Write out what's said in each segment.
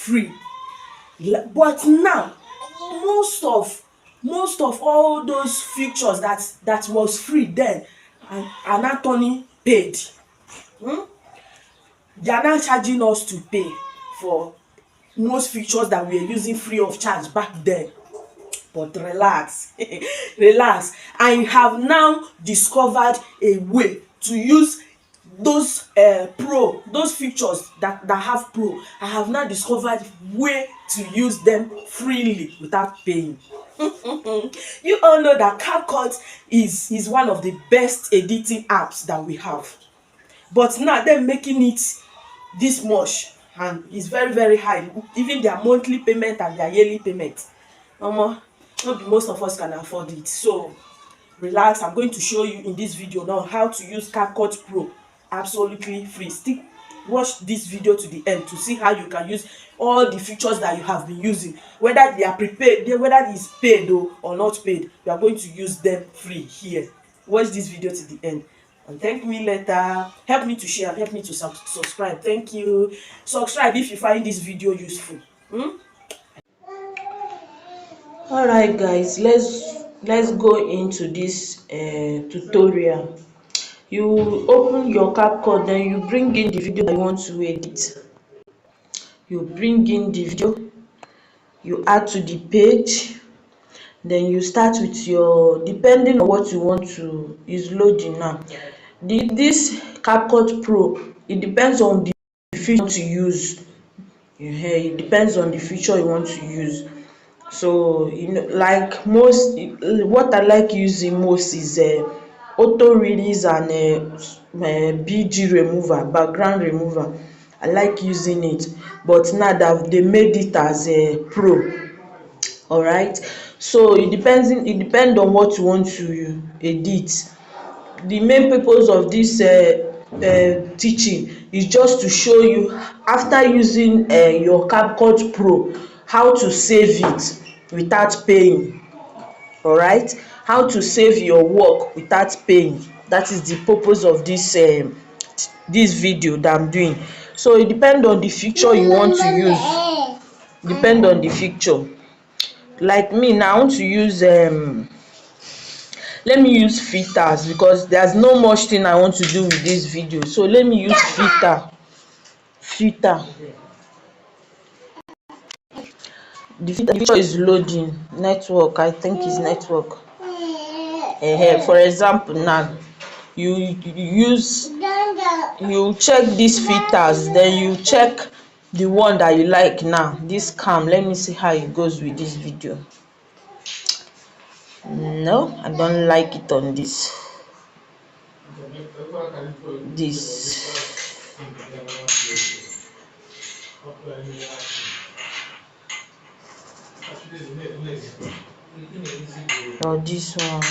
free. But now most of all those features that was free then are now turning paid. They are now charging us to pay for most features that we were using free of charge back then. But relax, relax. I have now discovered a way to use those those features that have pro. I have now discovered way to use them freely without paying. You all know that CapCut is one of the best editing apps that we have, but now they're making it this much, and it's very high. Even their monthly payment and their yearly payment, no be most of us can afford it. So relax, I'm going to show you in this video now how to use CapCut Pro absolutely free. Stick watch this video to the end to see how you can use all the features that you have been using, whether they are prepaid, whether it's paid or not paid. You are going to use them free here. Watch this video to the end and thank me later. Help me to share, help me to subscribe. Thank you. Subscribe if you find this video useful. All right guys, let's go into this tutorial. You open your CapCut, then you bring in the video that you want to edit. You bring in the video, you add to the page, then you start with your, depending on what you want to is loading now. This CapCut Pro, it depends on the feature to use. It depends on the feature you want to use. So like most, what I like using most is auto release and BG remover, background remover. I like using it, but now that they made it as a pro. All right, so it depends on what you want to edit. The main purpose of this teaching is just to show you, after using your CapCut Pro, how to save it without paying. All right, how to save your work without paying. That is the purpose of this video that I'm doing. So it depends on the feature you want to use. Depend on the feature. Like me now, I want to use let me use filters because there's no much thing I want to do with this video. So let me use filter. The feature is loading. Network, I think is network. For example, now you check these filters, then you check the one that you like. Now this cam, let me see how it goes with this video. No, I don't like it on this. Or this one.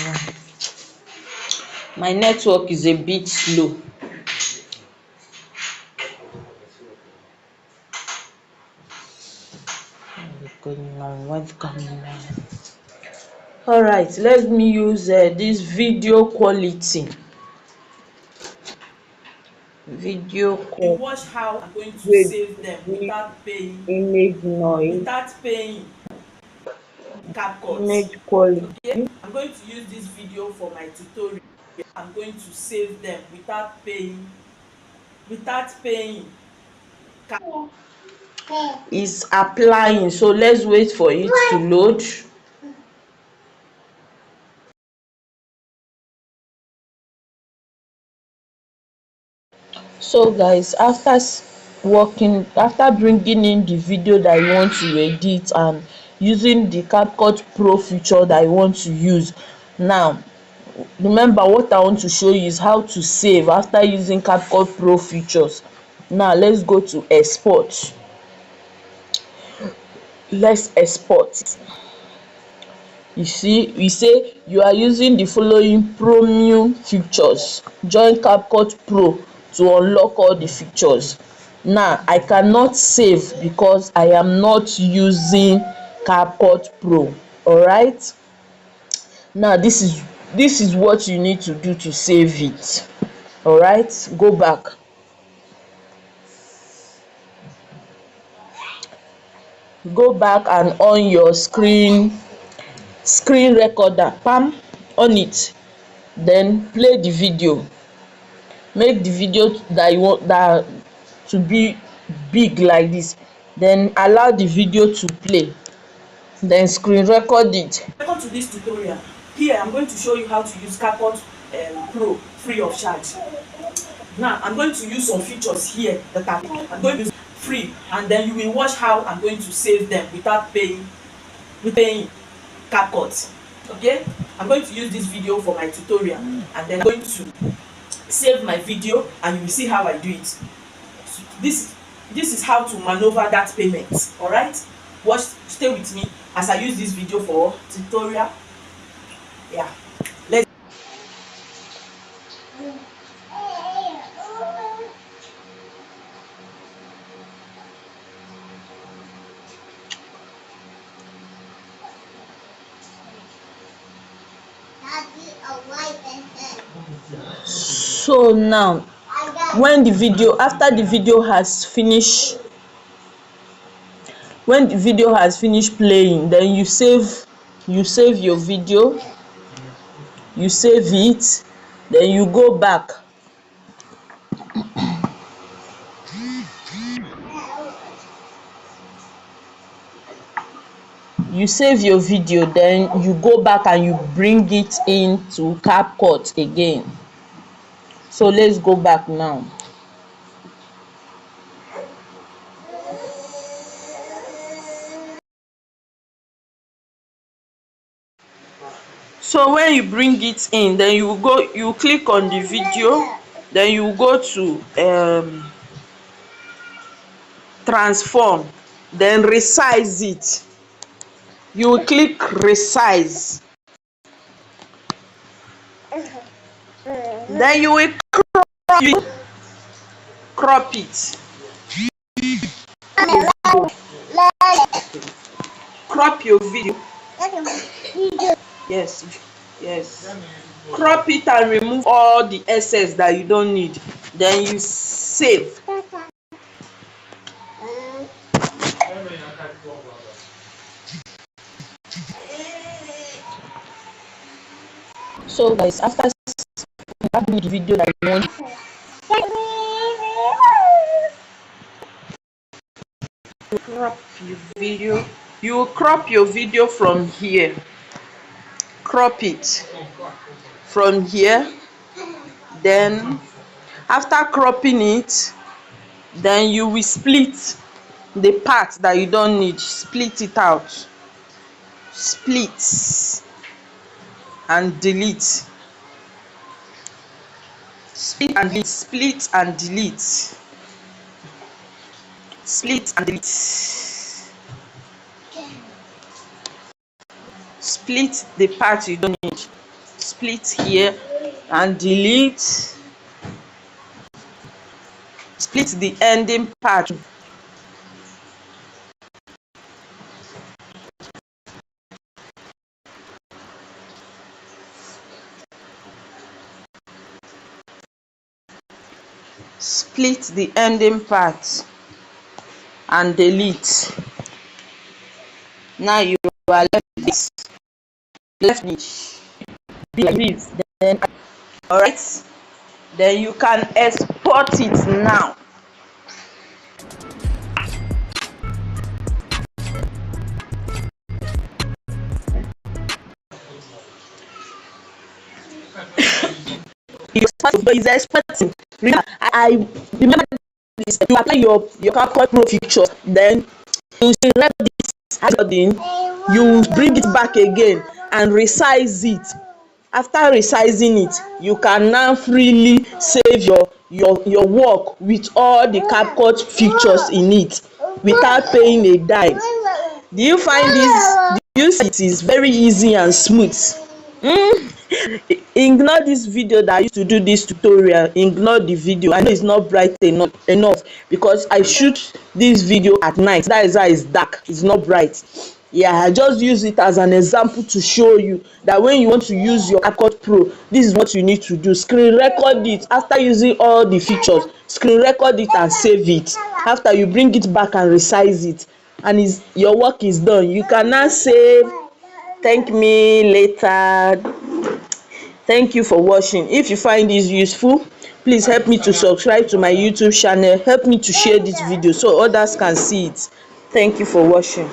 My network is a bit slow. What's coming now? All right, let me use this video quality. Watch how I'm going to save them without paying. Image noise. Without paying CapCut. Image quality. Okay? I'm going to use this video for my tutorial. I'm going to save them without paying. Is applying, so let's wait for it to load. So guys, after bringing in the video that you want to edit and using the CapCut Pro feature that you want to use, now remember what I want to show you is how to save after using CapCut Pro features. Now let's go to export. Let's export. You see, we say you are using the following premium features. Join CapCut Pro to unlock all the features. Now I cannot save because I am not using CapCut Pro. All right, now this is what you need to do to save it. All right, go back. go back and on your screen recorder, pam, on it, then play the video. Make the video that you want that to be big like this, then allow the video to play, then screen record it. Welcome to this tutorial. Here I'm going to show you how to use CapCut Pro free of charge. Now I'm going to use some features here that I'm going to use free, and then you will watch how I'm going to save them without paying CapCut. Okay, I'm going to use this video for my tutorial, and then I'm going to save my video and you will see how I do it. So this is how to maneuver that payment. All right, stay with me as I use this video for tutorial. Yeah, let's. So now, when the video after the video has finished playing, then you save your video, you save it, then you go back, you save your video, then you go back and you bring it into CapCut again. So let's go back now. So when you bring it in, then you click on the video, then you go to transform, then resize it. You will click resize, then you will crop it. Crop your video. Yes, crop it and remove all the excess that you don't need, then you save. So guys, after the video that you want, crop your video, you will crop your video from here, crop it from here, then after cropping it, then you will split the part that you don't need, split it out, split and delete, split and delete, split and delete, split and delete, split the part you don't need, split here and delete, split the ending part, split the ending part and delete. Now you are left with this, like this. Then alright, then you can export it now. Is exporting. I remember this. You apply your CapCut Pro feature, then you select this, you bring it back again and resize it. After resizing it, you can now freely save your work with all the CapCut features in it without paying a dime. Do you find this? Do you see it is very easy and smooth? Ignore this video that I used to do this tutorial. Ignore the video. I know it's not bright enough because I shoot this video at night. That is why it's dark, it's not bright. Yeah, I just use it as an example to show you that when you want to use your CapCut Pro, this is what you need to do. Screen record it. After using all the features, screen record it and save it. After, you bring it back and resize it and your work is done. You can now save, thank me later. Thank you for watching. If you find this useful, please help me to subscribe to my YouTube channel. Help me to share this video so others can see it. Thank you for watching.